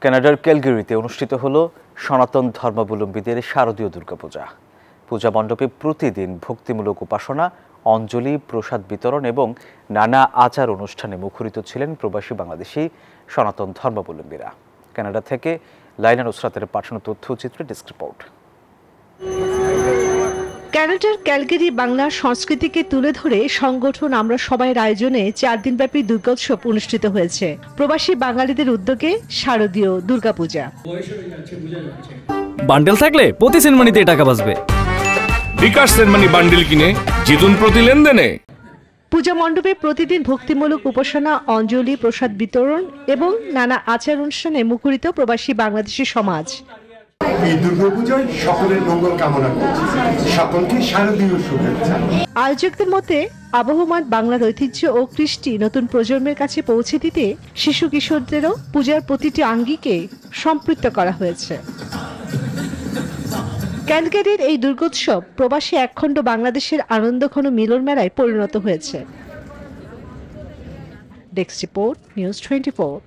কানাডার ক্যালগারিতে অনুষ্ঠিত হল সনাতন ধর্মাবলম্বীদের শারদীয় দুর্গাপূজা। পূজা মণ্ডপে প্রতিদিন ভক্তিমূলক উপাসনা, অঞ্জলি, প্রসাদ বিতরণ এবং নানা আচার অনুষ্ঠানে মুখরিত ছিলেন প্রবাসী বাংলাদেশি সনাতন ধর্মাবলম্বীরা। কানাডা থেকে লাইলা নুসরাতের পাঠানো তথ্যচিত্রে ডেস্ক রিপোর্ট। কানাডার ক্যালগারি বাংলার সংস্কৃতিকে তুলে ধরে সংগঠন আমরা সবাইয়ের আয়োজনে 4 দিনব্যাপী দুর্গোৎসব অনুষ্ঠিত হয়েছে। প্রবাসী বাঙালিদের উদ্যোগে শারদীয় দুর্গাপূজা। বান্ডেল থাকলে প্রতি সেনমানিতে টাকা বাঁচবে। বিকাশ সেনমানি বান্ডেল কিনে জিতুন প্রতি লেনদেনে। পূজা মণ্ডপে প্রতিদিন ভক্তিমূলক উপাসনা, অঞ্জলি, প্রসাদ বিতরণ এবং নানা আচার অনুষ্ঠানে মুখরিত প্রবাসী বাংলাদেশি সমাজ। এই দুর্গাপূজায় সকলের মঙ্গল কামনা করছি, সকলকে শারদীয় শুভেচ্ছা। আয়োজকদের মতে আবহমান বাংলার ঐতিহ্য ও কৃষ্টি নতুন প্রজন্মের কাছে পৌঁছে দিতে শিশু কিশোরদেরও পূজার প্রতিটি আঙ্গিকে সম্পৃক্ত করা হয়েছে। ক্যালগারির এই দুর্গোৎসব প্রবাসী একখণ্ড বাংলাদেশের আনন্দঘন মিলন মেলায় পরিণত হয়েছে। Desk report, news 24।